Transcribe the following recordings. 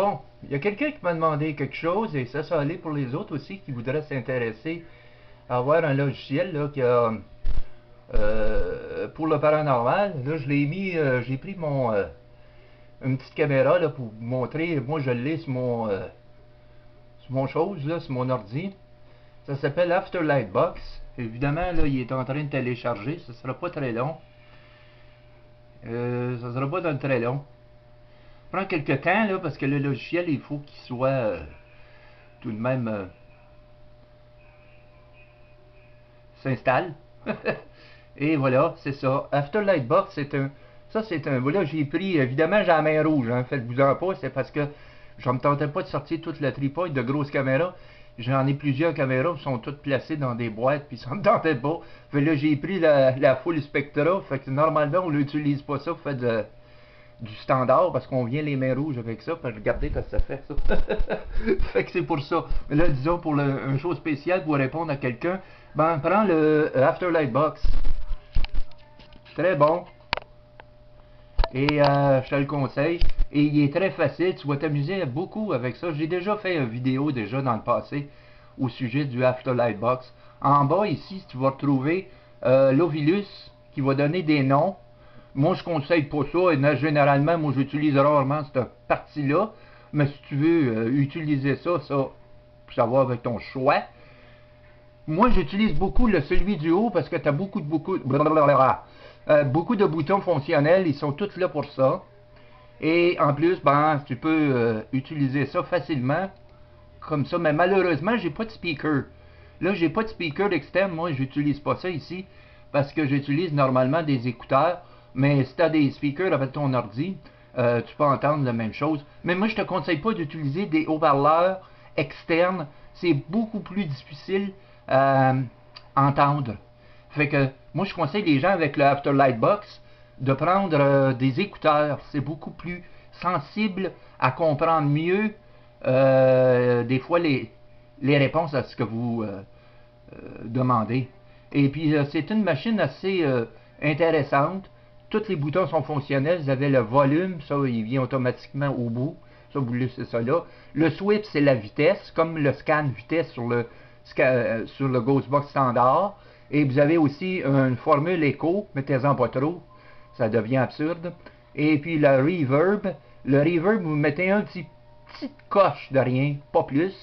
Bon, il y a quelqu'un qui m'a demandé quelque chose et ça allait pour les autres aussi qui voudraient s'intéresser à avoir un logiciel là, qui a, pour le paranormal. Là, je l'ai mis, j'ai pris une petite caméra là, pour vous montrer. Moi, je l'ai sur mon chose, là, sur mon ordi. Ça s'appelle Afterlight Box. Évidemment, là, il est en train de télécharger. Ça sera pas très long. Ça sera pas très long. Ça prend quelques temps là, parce que le logiciel, il faut qu'il soit tout de même s'installe. Et voilà, c'est ça. Afterlight Box, c'est un. Ça, c'est un. Voilà, j'ai pris. Évidemment, j'ai la main rouge, hein. Faites-vous-en pas. C'est parce que je ne me tentais pas de sortir toute la tripode de grosses caméras. J'en ai plusieurs caméras qui sont toutes placées dans des boîtes, puis ça me tentait pas. Fait là, j'ai pris la full Spectra. Fait que normalement, on n'utilise pas ça. Fait du standard parce qu'on vient les mains rouges avec ça. Puis regardez ce que ça fait, ça. Fait que c'est pour ça. Mais là, disons, pour une chose spéciale pour répondre à quelqu'un, ben, prends le Afterlight Box. Très bon. Et je te le conseille. Et il est très facile. Tu vas t'amuser beaucoup avec ça. J'ai déjà fait une vidéo déjà dans le passé au sujet du Afterlight Box. En bas ici, tu vas retrouver l'Ovilus qui va donner des noms. Moi, je conseille pas ça. Et généralement, moi, j'utilise rarement cette partie-là. Mais si tu veux utiliser ça, ça va avec ton choix. Moi, j'utilise beaucoup celui du haut parce que tu as beaucoup de boutons fonctionnels. Ils sont tous là pour ça. Et en plus, ben, tu peux utiliser ça facilement comme ça. Mais malheureusement, j'ai pas de speaker. Là, j'ai pas de speaker externe. Moi, j'utilise pas ça ici parce que j'utilise normalement des écouteurs. Mais si tu as des speakers avec ton ordi, tu peux entendre la même chose. Mais moi, je te conseille pas d'utiliser des haut-parleurs externes. C'est beaucoup plus difficile à entendre. Fait que moi, je conseille les gens avec le Afterlight Box de prendre des écouteurs. C'est beaucoup plus sensible à comprendre mieux des fois les réponses à ce que vous demandez. Et puis, c'est une machine assez intéressante. Tous les boutons sont fonctionnels. Vous avez le volume, ça, il vient automatiquement au bout. Ça, vous laissez ça là. Le sweep, c'est la vitesse, comme le scan vitesse sur le Ghostbox standard. Et vous avez aussi une formule écho. Mettez-en pas trop. Ça devient absurde. Et puis le reverb. Le reverb, vous mettez un petite coche de rien, pas plus.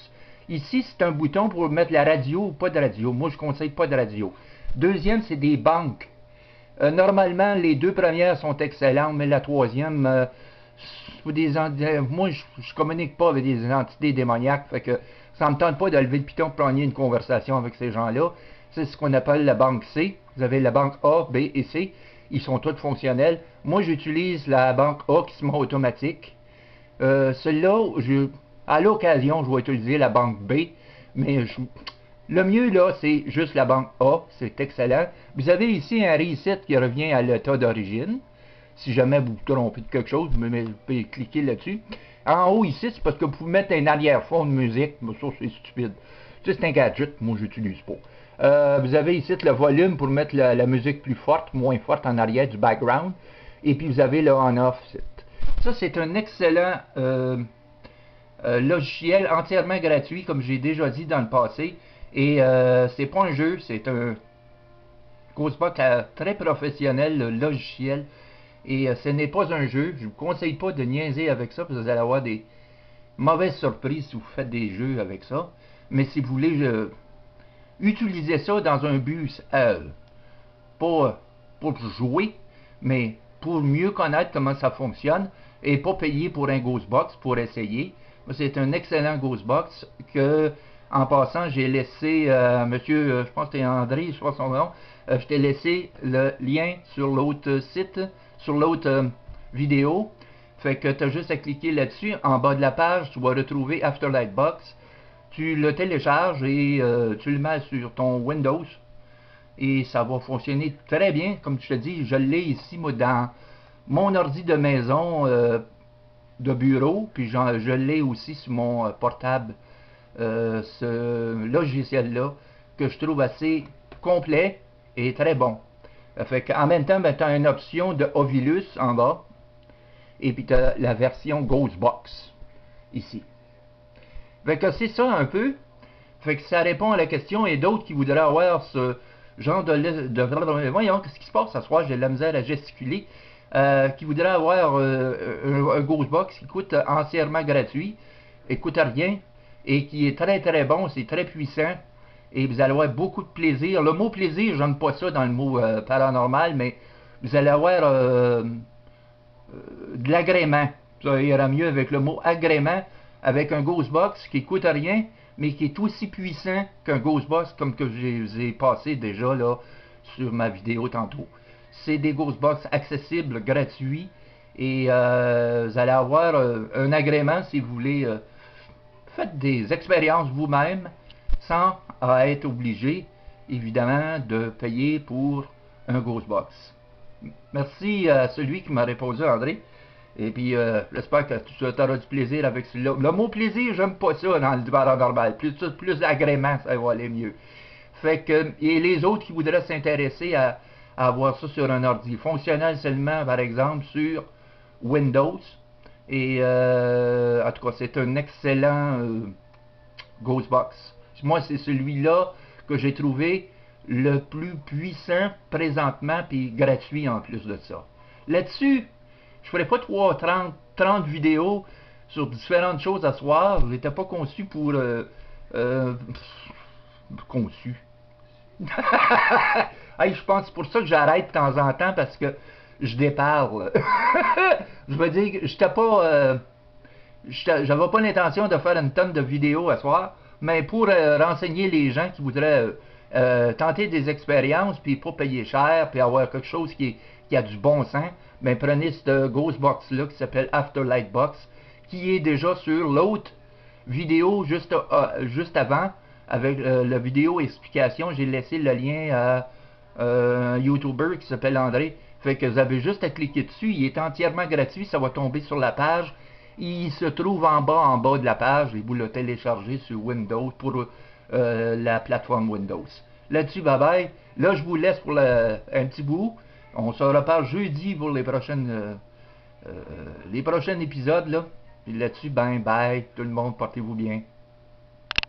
Ici, c'est un bouton pour mettre la radio ou pas de radio. Moi, je conseille pas de radio. Deuxième, c'est des banques. Normalement, les deux premières sont excellentes, mais la troisième, moi, je communique pas avec des entités démoniaques, fait que ça me tente pas de lever le piton pour prendre une conversation avec ces gens-là. C'est ce qu'on appelle la banque C. Vous avez la banque A, B et C. Ils sont tous fonctionnels. Moi, j'utilise la banque A qui se met automatique. Celle-là, à l'occasion, je vais utiliser la banque B, mais le mieux, là, c'est juste la banque A. C'est excellent. Vous avez ici un reset qui revient à l'état d'origine. Si jamais vous vous trompez de quelque chose, vous pouvez cliquer là-dessus. En haut, ici, c'est parce que vous pouvez mettre un arrière-fond de musique. Mais ça, c'est stupide. Ça, c'est un gadget. Moi, j'utilise pas. Vous avez ici le volume pour mettre la musique plus forte, moins forte en arrière du background. Et puis, vous avez le on-off. Ça, c'est un excellent logiciel entièrement gratuit, comme j'ai déjà dit dans le passé. Et c'est pas un jeu, c'est un Ghostbox très professionnel, le logiciel. Et ce n'est pas un jeu. Je vous conseille pas de niaiser avec ça, parce que vous allez avoir des mauvaises surprises si vous faites des jeux avec ça. Mais si vous voulez utiliser ça dans un but, pas pour jouer, mais pour mieux connaître comment ça fonctionne, et pas payer pour un Ghostbox pour essayer. C'est un excellent Ghostbox que, en passant, j'ai laissé, monsieur, je pense que c'était André, je pense son nom, je t'ai laissé le lien sur l'autre site, sur l'autre vidéo. Fait que tu as juste à cliquer là-dessus. En bas de la page, tu vas retrouver Afterlight Box. Tu le télécharges et tu le mets sur ton Windows. Et ça va fonctionner très bien. Comme je te dis, je l'ai ici, moi, dans mon ordi de maison de bureau. Puis je l'ai aussi sur mon portable. Ce logiciel-là, que je trouve assez complet et très bon. Fait qu'en même temps, ben, tu as une option de Ovilus en bas. Et puis tu as la version Ghostbox. ici. Fait que c'est ça un peu. Fait que ça répond à la question, et d'autres qui voudraient avoir ce genre voyons, qu'est-ce qui se passe ce soir, j'ai de la misère à gesticuler. Qui voudraient avoir un Ghostbox qui coûte entièrement gratuit, et coûte rien, et qui est très très bon, c'est très puissant, et vous allez avoir beaucoup de plaisir. Le mot plaisir, j'aime pas ça dans le mot paranormal, mais vous allez avoir de l'agrément. Ça ira mieux avec le mot agrément, avec un Ghostbox qui coûte rien, mais qui est aussi puissant qu'un Ghostbox comme que je vous ai passé déjà là sur ma vidéo tantôt. C'est des Ghostbox accessibles, gratuits, et vous allez avoir un agrément si vous voulez. Faites des expériences vous-même sans être obligé, évidemment, de payer pour un Ghostbox. Merci à celui qui m'a répondu, André. Et puis, j'espère que tu auras du plaisir avec celui-là. Le mot plaisir, j'aime pas ça dans le paranormal. Plus d'agrément, ça va aller mieux. Fait que, et les autres qui voudraient s'intéresser à avoir ça sur un ordi fonctionnel seulement, par exemple, sur Windows. Et, en tout cas, c'est un excellent Ghostbox. Moi, c'est celui-là que j'ai trouvé le plus puissant présentement, puis gratuit en plus de ça. Là-dessus, je ferai pas 30 vidéos sur différentes choses à soir. Je n'étais pas conçu pour... conçu. Hey, je pense que c'est pour ça que j'arrête de temps en temps, parce que je déparle. Je veux dire, j'étais pas... j'avais pas l'intention de faire une tonne de vidéos à soir, mais pour renseigner les gens qui voudraient tenter des expériences, puis pas payer cher, puis avoir quelque chose qui a du bon sens, ben prenez ce Ghostbox là qui s'appelle Afterlight Box, qui est déjà sur l'autre vidéo juste avant, avec la vidéo explication. J'ai laissé le lien à un YouTuber qui s'appelle André. Fait que vous avez juste à cliquer dessus, il est entièrement gratuit, ça va tomber sur la page. Il se trouve en bas de la page, et vous le téléchargez sur Windows pour la plateforme Windows. Là-dessus, bye bye. Là, je vous laisse pour un petit bout. On se reparle jeudi pour les prochains épisodes, là. Et là-dessus, ben bye, tout le monde, portez-vous bien.